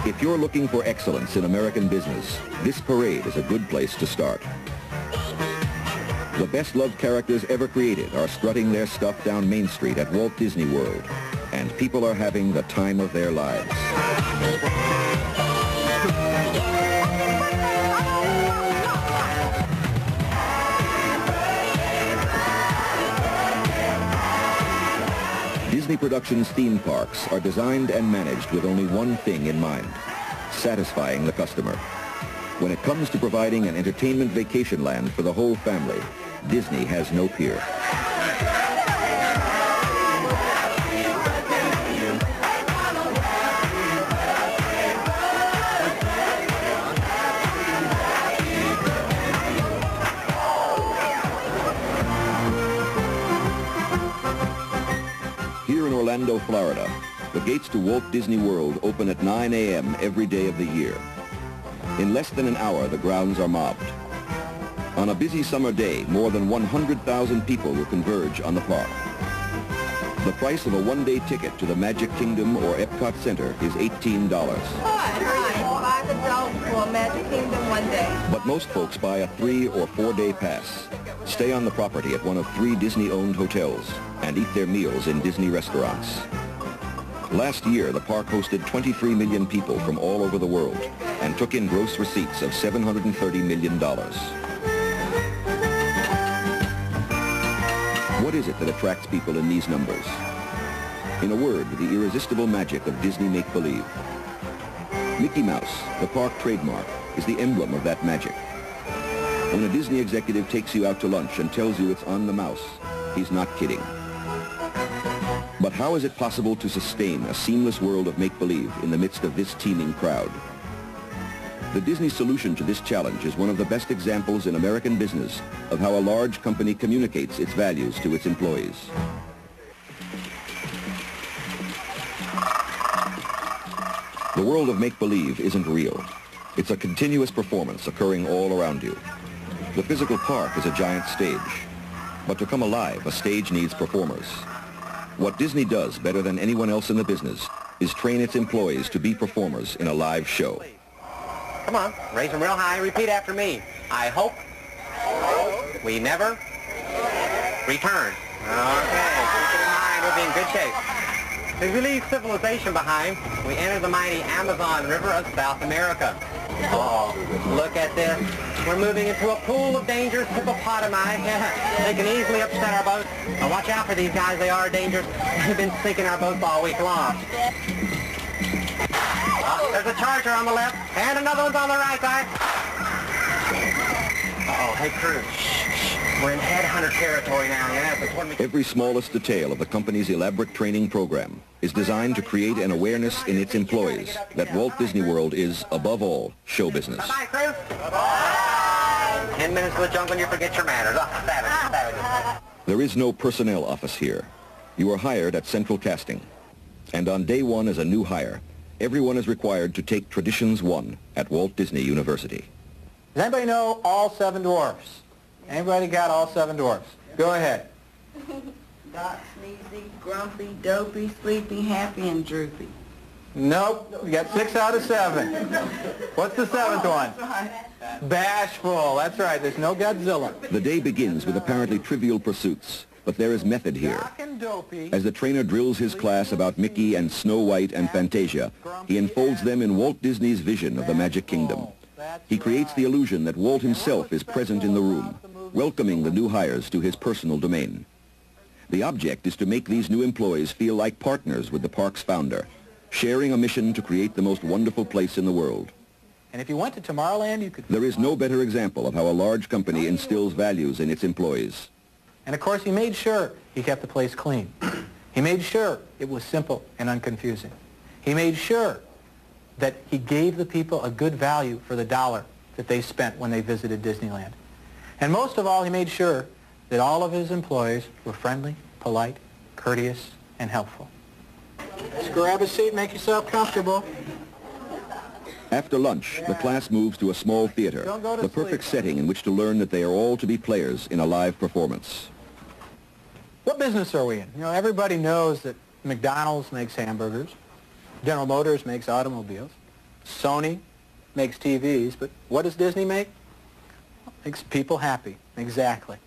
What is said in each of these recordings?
If you're looking for excellence in American business, this parade is a good place to start. The best-loved characters ever created are strutting their stuff down Main Street at Walt Disney World, and people are having the time of their lives. Disney Productions theme parks are designed and managed with only one thing in mind: satisfying the customer. When it comes to providing an entertainment vacation land for the whole family, Disney has no peer. Here in Orlando, Florida, the gates to Walt Disney World open at 9 a.m. every day of the year. In less than an hour, the grounds are mobbed. On a busy summer day, more than 100,000 people will converge on the park. The price of a one-day ticket to the Magic Kingdom or Epcot Center is $18. Hi, $5 for Magic Kingdom one day. But most folks buy a 3- or 4-day pass, stay on the property at one of 3 Disney-owned hotels, and eat their meals in Disney restaurants. Last year, the park hosted 23 million people from all over the world and took in gross receipts of $730 million. What is it that attracts people in these numbers? In a word, the irresistible magic of Disney make-believe. Mickey Mouse, the park trademark, is the emblem of that magic. When a Disney executive takes you out to lunch and tells you it's on the mouse, he's not kidding. But how is it possible to sustain a seamless world of make-believe in the midst of this teeming crowd? The Disney solution to this challenge is one of the best examples in American business of how a large company communicates its values to its employees. The world of make-believe isn't real. It's a continuous performance occurring all around you. The physical park is a giant stage. But to come alive, a stage needs performers. What Disney does better than anyone else in the business is train its employees to be performers in a live show. Come on, raise them real high. Repeat after me. I hope we never return. Okay, keep it in mind. We'll be in good shape. As we leave civilization behind, we enter the mighty Amazon River of South America. Oh, look at this. We're moving into a pool of dangerous hippopotami. They can easily upset our boat. Now watch out for these guys. They are dangerous. They've been sinking our boats all week long. There's a charger on the left, and another one's on the right, guys. Uh-oh, hey, crew. We're in headhunter territory now. Every smallest detail of the company's elaborate training program is designed to create an awareness in its employees that Walt Disney World is, above all, show business. Bye-bye, crew. Bye-bye. 10 minutes in the jungle and you forget your manners. Oh, savage. There is no personnel office here. You are hired at Central Casting. And on day one as a new hire, everyone is required to take Traditions 1 at Walt Disney University. Does anybody know all 7 dwarfs? Anybody got all 7 dwarfs? Go ahead. Doc, Sneezy, Grumpy, Dopey, Sleepy, Happy, and Droopy. Nope. You got 6 out of 7. What's the 7th one? Bashful. That's right. There's no Godzilla. The day begins with apparently trivial pursuits, but there is method here. As the trainer drills his class about Mickey and Snow White and Fantasia, he enfolds them in Walt Disney's vision of the Magic Kingdom. He creates the illusion that Walt himself is present in the room, welcoming the new hires to his personal domain. The object is to make these new employees feel like partners with the park's founder, sharing a mission to create the most wonderful place in the world. And if you went to Tomorrowland, you could... There is no better example of how a large company instills values in its employees. And of course, he made sure he kept the place clean. He made sure it was simple and unconfusing. He made sure that he gave the people a good value for the dollar that they spent when they visited Disneyland. And most of all, he made sure that all of his employees were friendly, polite, courteous, and helpful. Just grab a seat, make yourself comfortable. After lunch, the class moves to a small theater, the perfect setting in which to learn that they are all to be players in a live performance. What business are we in? You know, everybody knows that McDonald's makes hamburgers, General Motors makes automobiles, Sony makes TVs, but what does Disney make? Makes people happy. Exactly.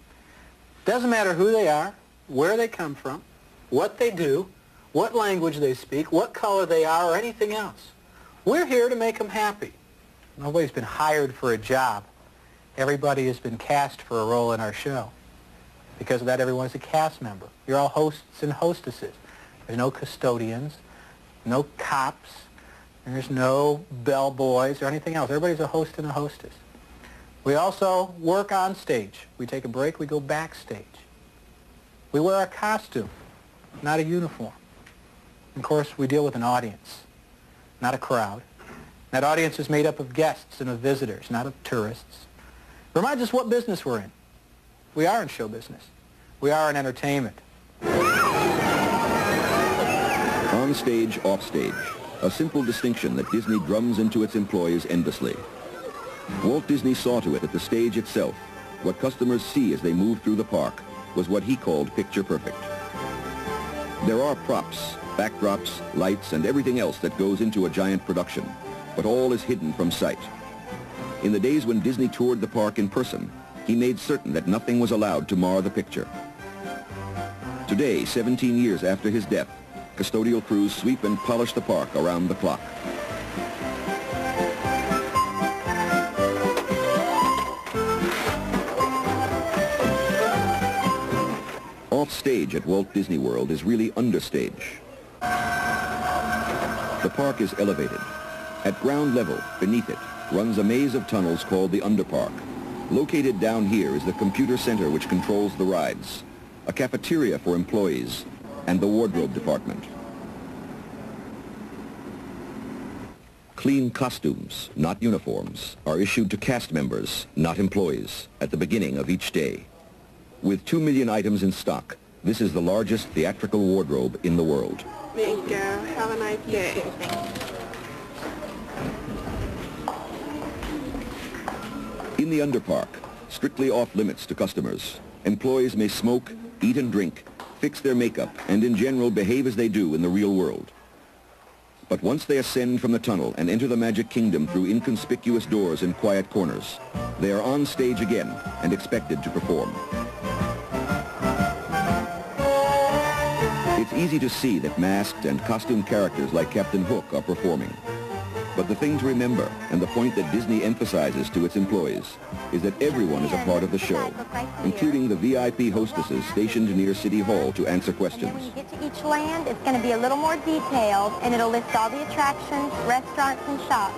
Doesn't matter who they are, where they come from, what they do, what language they speak, what color they are, or anything else. We're here to make them happy. Nobody's been hired for a job. Everybody has been cast for a role in our show. Because of that, everyone's a cast member. You're all hosts and hostesses. There's no custodians, no cops, there's no bellboys or anything else. Everybody's a host and a hostess. We also work on stage. We take a break, we go backstage. We wear a costume, not a uniform. Of course, we deal with an audience, not a crowd. That audience is made up of guests and of visitors, not of tourists. Reminds us what business we're in. We are in show business. We are in entertainment. On stage, off stage, a simple distinction that Disney drums into its employees endlessly. Walt Disney saw to it that the stage itself, what customers see as they move through the park, was what he called picture perfect. There are props, backdrops, lights, and everything else that goes into a giant production, but all is hidden from sight. In the days when Disney toured the park in person, he made certain that nothing was allowed to mar the picture. Today, 17 years after his death, custodial crews sweep and polish the park around the clock. Off stage at Walt Disney World is really understage. The park is elevated. At ground level, beneath it, runs a maze of tunnels called the Underpark. Located down here is the computer center which controls the rides, a cafeteria for employees, and the wardrobe department. Clean costumes, not uniforms, are issued to cast members, not employees, at the beginning of each day. With 2 million items in stock, this is the largest theatrical wardrobe in the world. Thank you. Have a nice day. In the Underpark, strictly off limits to customers, employees may smoke, eat and drink, fix their makeup, and in general behave as they do in the real world. But once they ascend from the tunnel and enter the Magic Kingdom through inconspicuous doors in quiet corners, they are on stage again and expected to perform. It's easy to see that masked and costumed characters like Captain Hook are performing. But the thing to remember, and the point that Disney emphasizes to its employees, is that everyone is a part of the show, including the VIP hostesses stationed near City Hall to answer questions. And then when you get to each land, it's going to be a little more detailed, and it'll list all the attractions, restaurants, and shops.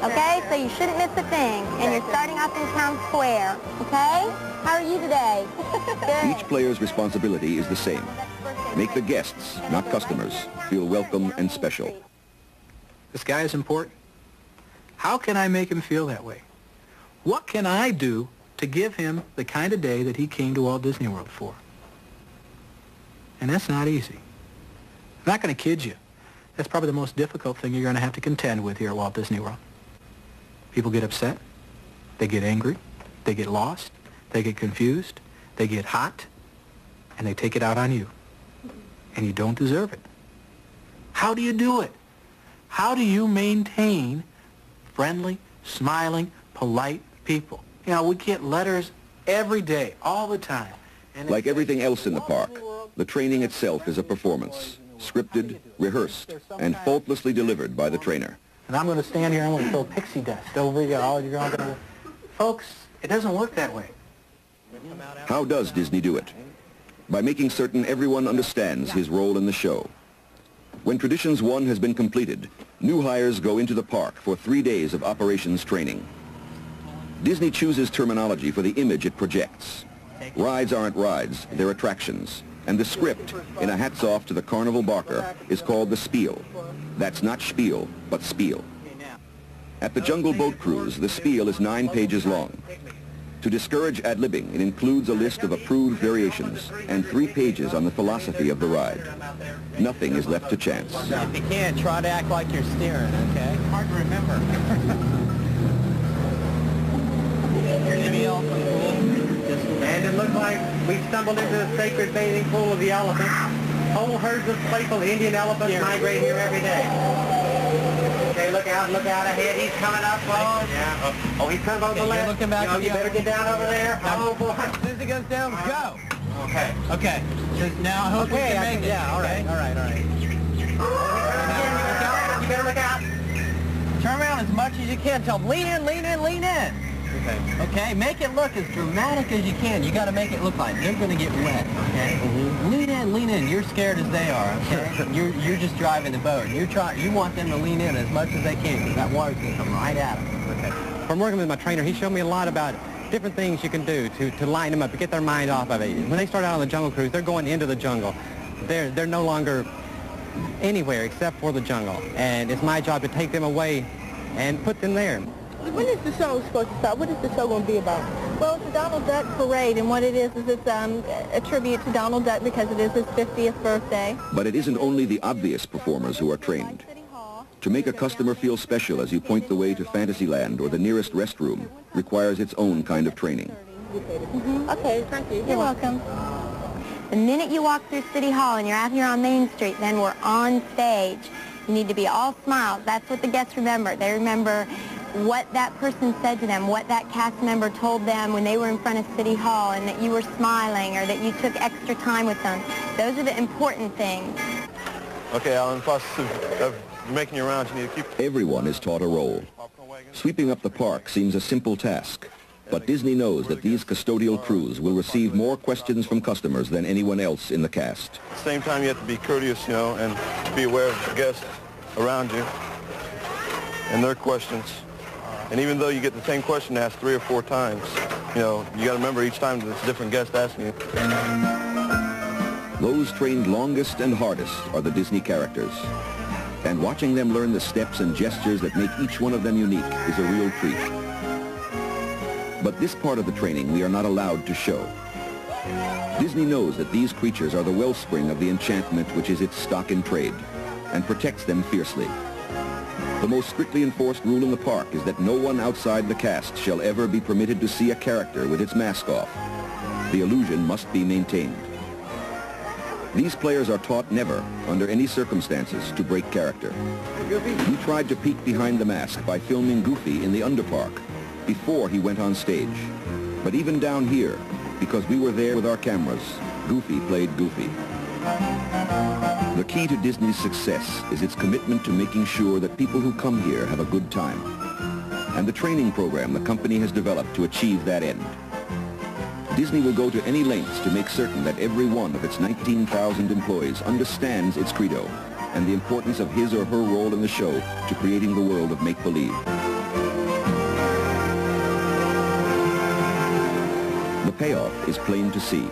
Okay? So you shouldn't miss a thing, and you're starting off in Town Square. Okay? How are you today? Each player's responsibility is the same. Make the guests, not customers, feel welcome and special. This guy is important. How can I make him feel that way? What can I do to give him the kind of day that he came to Walt Disney World for? And that's not easy. I'm not going to kid you. That's probably the most difficult thing you're going to have to contend with here at Walt Disney World. People get upset. They get angry. They get lost. They get confused. They get hot. And they take it out on you. And you don't deserve it. How do you do it? How do you maintain friendly, smiling, polite people? You know, we get letters every day, all the time. And like everything else in the park, the training itself is a performance, scripted, rehearsed, and faultlessly delivered by the trainer. And I'm going to stand here and I'm going to throw pixie dust over you all. You're going to... Folks, it doesn't work that way. How does Disney do it? By making certain everyone understands his role in the show. When Traditions 1 has been completed, new hires go into the park for 3 days of operations training. Disney chooses terminology for the image it projects. Rides aren't rides, they're attractions. And the script, in a hats off to the carnival barker, is called the spiel. That's not spiel, but spiel. At the Jungle Boat Cruise, the spiel is 9 pages long. To discourage ad-libbing, it includes a list of approved variations and 3 pages on the philosophy of the ride. Nothing is left to chance. If you can, try to act like you're steering, okay? Hard to remember. And it looks like we stumbled into the sacred bathing pool of the elephants. Whole herds of playful Indian elephants migrate here every day. Okay, Okay, look out ahead. He's coming up. Oh, yeah. Oh, he's coming over the left. Looking back. You better get down over there. Oh, boy. As soon as it goes down, go. Okay. Okay. So now I hope we can make it. Yeah, all right. You better look out. Turn around as much as you can. Tell them, lean in, lean in, lean in. Okay. Okay, make it look as dramatic as you can. You got to make it look like they're going to get wet, okay? Lean in, lean in. You're scared as they are, okay? You're just driving the boat. You want them to lean in as much as they can because that water's going to come right at them. Okay. From working with my trainer, he showed me a lot about different things you can do to lighten them up, to get their mind off of it. When they start out on the jungle cruise, they're going into the jungle. They're no longer anywhere except for the jungle. And it's my job to take them away and put them there. When is the show supposed to start? What is the show going to be about? Well, it's a Donald Duck parade, and what it is it's a tribute to Donald Duck because it is his 50th birthday. But it isn't only the obvious performers who are trained. To make a customer feel special as you point the way to Fantasyland or the nearest restroom requires its own kind of training. Okay, thank you. You're welcome. The minute you walk through City Hall and you're out here on Main Street, then we're on stage. You need to be all smiles. That's what the guests remember. They remember what that person said to them, what that cast member told them when they were in front of City Hall, and that you were smiling or that you took extra time with them. Those are the important things. Okay, Alan, in the process of making your rounds, you need to keep... Everyone is taught a role. Sweeping up the park seems a simple task, but Disney knows that these custodial crews will receive more questions from customers than anyone else in the cast. At the same time, you have to be courteous, you know, and be aware of the guests around you and their questions. And even though you get the same question asked 3 or 4 times, you know, you got to remember each time there's a different guest asking you. Those trained longest and hardest are the Disney characters. And watching them learn the steps and gestures that make each one of them unique is a real treat. But this part of the training we are not allowed to show. Disney knows that these creatures are the wellspring of the enchantment which is its stock in trade, and protects them fiercely. The most strictly enforced rule in the park is that no one outside the cast shall ever be permitted to see a character with its mask off. The illusion must be maintained. These players are taught never, under any circumstances, to break character. We tried to peek behind the mask by filming Goofy in the Underpark before he went on stage. But even down here, because we were there with our cameras, Goofy played Goofy. The key to Disney's success is its commitment to making sure that people who come here have a good time, and the training program the company has developed to achieve that end. Disney will go to any lengths to make certain that every one of its 19,000 employees understands its credo and the importance of his or her role in the show to creating the world of make-believe. The payoff is plain to see.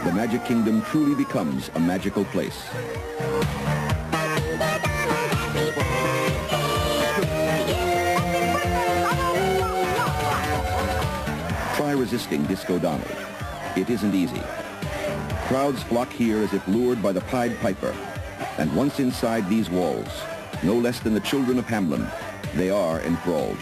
The Magic Kingdom truly becomes a magical place. Try resisting Disco Donald. It isn't easy. Crowds flock here as if lured by the Pied Piper. And once inside these walls, no less than the children of Hamelin, they are enthralled.